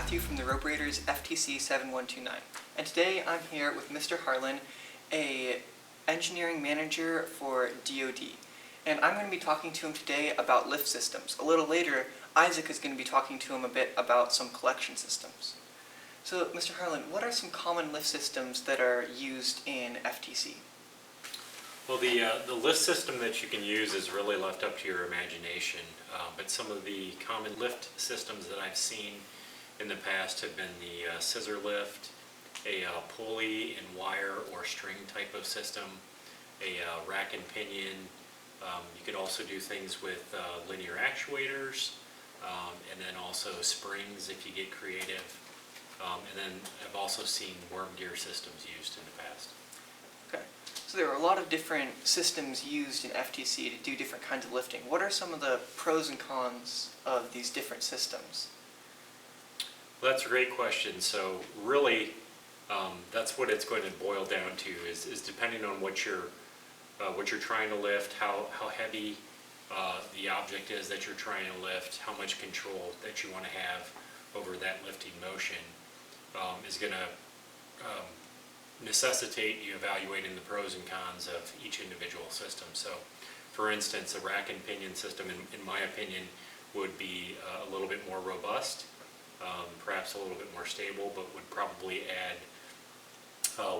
Matthew from the Robo Raiders FTC 7129, and today I'm here with Mr. Harlan, a engineering manager for DoD, and I'm going to be talking to him today about lift systems. A little later, Isaac is going to be talking to him a bit about some collection systems. So, Mr. Harlan, what are some common lift systems that are used in FTC? Well, the lift system that you can use is really left up to your imagination, but some of the common lift systems that I've seen in the past have been the scissor lift, a pulley and wire or string type of system, a rack and pinion. You could also do things with linear actuators, and then also springs if you get creative. And then I've also seen worm gear systems used in the past. Okay. So there are a lot of different systems used in FTC to do different kinds of lifting. What are some of the pros and cons of these different systems? Well, that's a great question. So really, that's what it's going to boil down to is depending on what you're trying to lift, how heavy the object is that you're trying to lift, how much control that you want to have over that lifting motion is going to necessitate you evaluating the pros and cons of each individual system. So, for instance, a rack and pinion system, in my opinion, would be a little bit more robust, perhaps a little bit more stable, but would probably add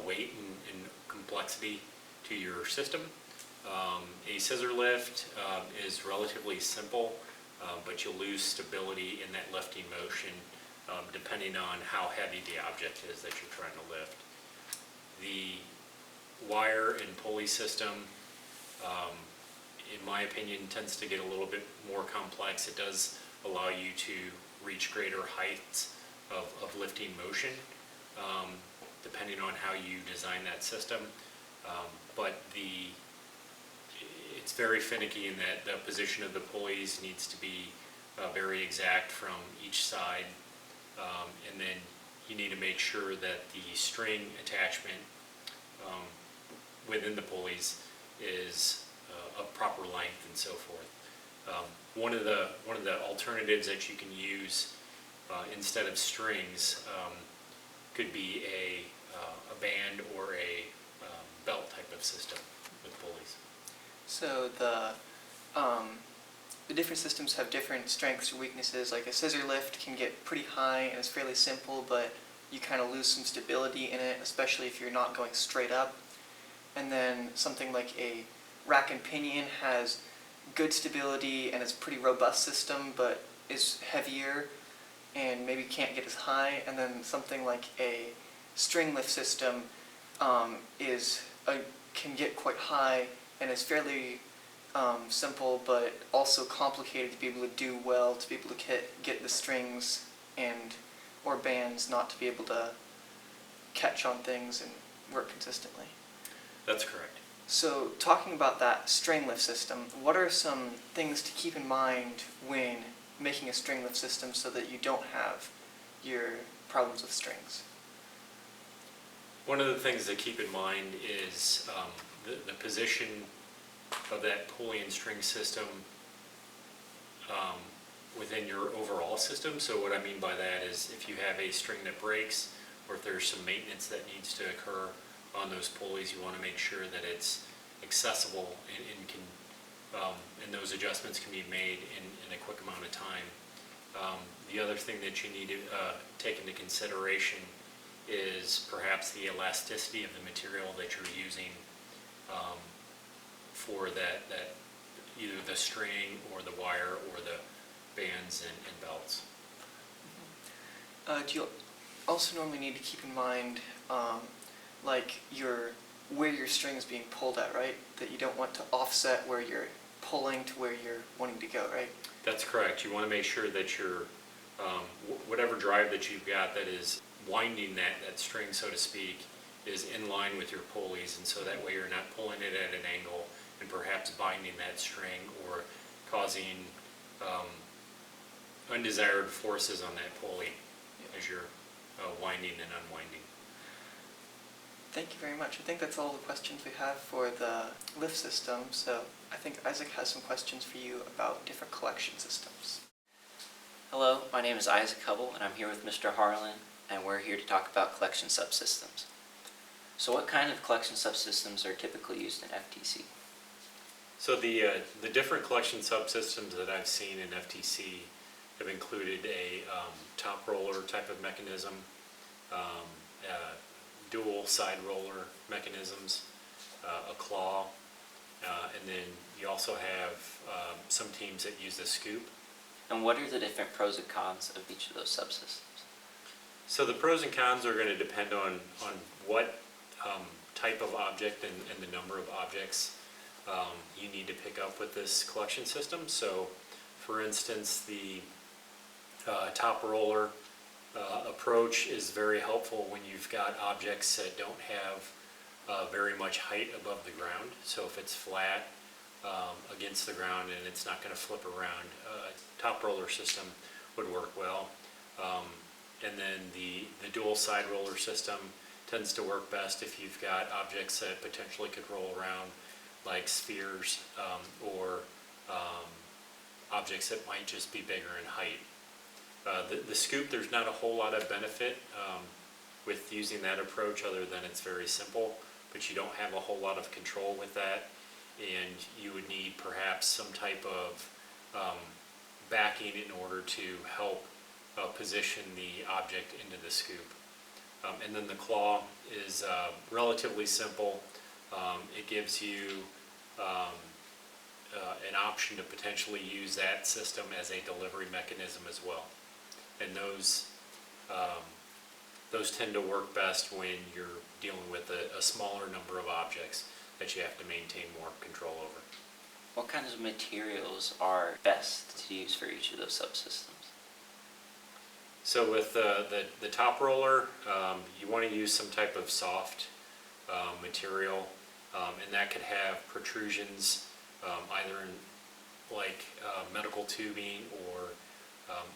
weight and complexity to your system. A scissor lift is relatively simple, but you'll lose stability in that lifting motion depending on how heavy the object is that you're trying to lift. The wire and pulley system, in my opinion, tends to get a little bit more complex. It does allow you to reach greater heights of lifting motion, depending on how you design that system. But it's very finicky in that the position of the pulleys needs to be very exact from each side, and then you need to make sure that the string attachment within the pulleys is of proper length and so forth. One of the alternatives that you can use instead of strings could be a band or a belt type of system with pulleys. So the different systems have different strengths or weaknesses. Like a scissor lift can get pretty high and is fairly simple, but you kind of lose some stability in it, especially if you're not going straight up. And then something like a rack and pinion has good stability and is a pretty robust system, but is heavier and maybe can't get as high. And then something like a string lift system can get quite high and is fairly simple, but also complicated to be able to do well, to be able to get the strings or bands not to be able to catch on things and work consistently. That's correct. So talking about that string lift system, what are some things to keep in mind when making a string lift system so that you don't have your problems with strings? One of the things to keep in mind is the position of that pulley and string system within your overall system. So what I mean by that is if you have a string that breaks, or if there's some maintenance that needs to occur on those pulleys, you want to make sure that it's accessible and those adjustments can be made in a quick amount of time. The other thing that you need to take into consideration is perhaps the elasticity of the material that you're using for that either the string or the wire or the bands and belts. Do you also normally need to keep in mind like where your string is being pulled at, right? That you don't want to offset where you're pulling to where you're wanting to go, right? That's correct. You want to make sure that your whatever drive that you've got that is winding that string, so to speak, is in line with your pulleys, and so that way you're not pulling it at an angle and perhaps binding that string or causing undesired forces on that pulley as you're winding and unwinding. Thank you very much. I think that's all the questions we have for the lift system, so I think Isaac has some questions for you about different collection systems. Hello, my name is Isaac Hubble, and I'm here with Mr. Harlan, and we're here to talk about collection subsystems. So what kind of collection subsystems are typically used in FTC? So the different collection subsystems that I've seen in FTC have included a top roller type of mechanism, dual side roller mechanisms, a claw, and then you also have some teams that use the scoop. And what are the different pros and cons of each of those subsystems? So the pros and cons are going to depend on what type of object and the number of objects you need to pick up with this collection system. So for instance, the top roller approach is very helpful when you've got objects that don't have very much height above the ground. So if it's flat against the ground and it's not going to flip around, top roller system would work well. And then the dual side roller system tends to work best if you've got objects that potentially could roll around, like spheres or objects that might just be bigger in height. The scoop, there's not a whole lot of benefit with using that approach other than it's very simple, but you don't have a whole lot of control with that, and you would need perhaps some type of backing in order to help position the object into the scoop. And then the claw is relatively simple. It gives you an option to potentially use that system as a delivery mechanism as well. And those tend to work best when you're dealing with a smaller number of objects that you have to maintain more control over. What kinds of materials are best to use for each of those subsystems? So with the top roller, you want to use some type of soft material, and that could have protrusions either in medical tubing or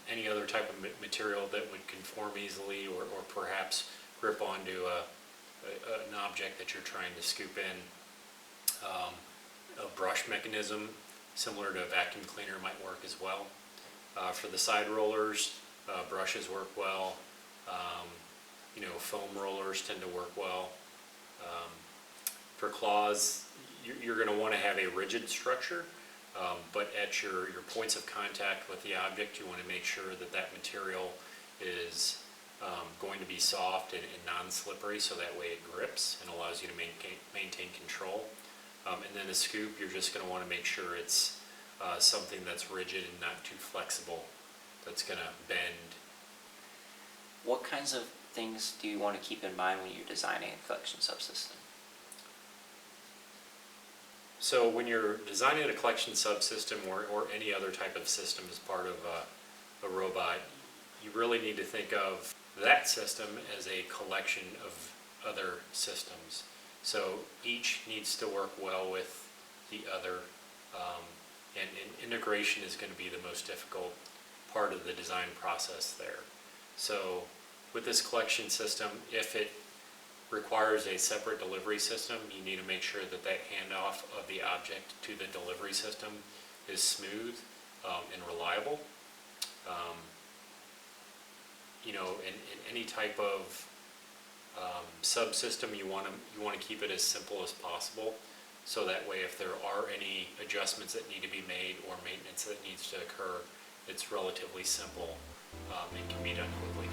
any other type of material that would conform easily or perhaps grip onto an object that you're trying to scoop in. A brush mechanism similar to a vacuum cleaner might work as well. For the side rollers, brushes work well. Foam rollers tend to work well. For claws, you're going to want to have a rigid structure, but at your points of contact with the object, you want to make sure that material is going to be soft and non-slippery, so that way it grips and allows you to maintain control. And then a scoop, you're just going to want to make sure it's something that's rigid and not too flexible, that's going to bend. What kinds of things do you want to keep in mind when you're designing a collection subsystem? So when you're designing a collection subsystem or any other type of system as part of a robot, you really need to think of that system as a collection of other systems. So each needs to work well with the other, and integration is going to be the most difficult part of the design process there. So with this collection system, if it requires a separate delivery system, you need to make sure that handoff of the object to the delivery system is smooth and reliable. In any type of subsystem, you want to keep it as simple as possible, so that way if there are any adjustments that need to be made or maintenance that needs to occur, it's relatively simple and can be done quickly.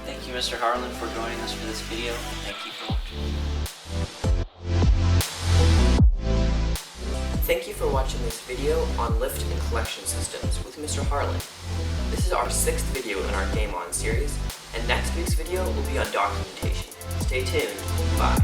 Thank you, Mr. Harlan, for joining us for this video. Thank you for watching. Thank you for watching this video on lift and collection systems with Mr. Harlan. This is our 6th video in our Game On series, and next week's video will be on documentation. Stay tuned. Bye.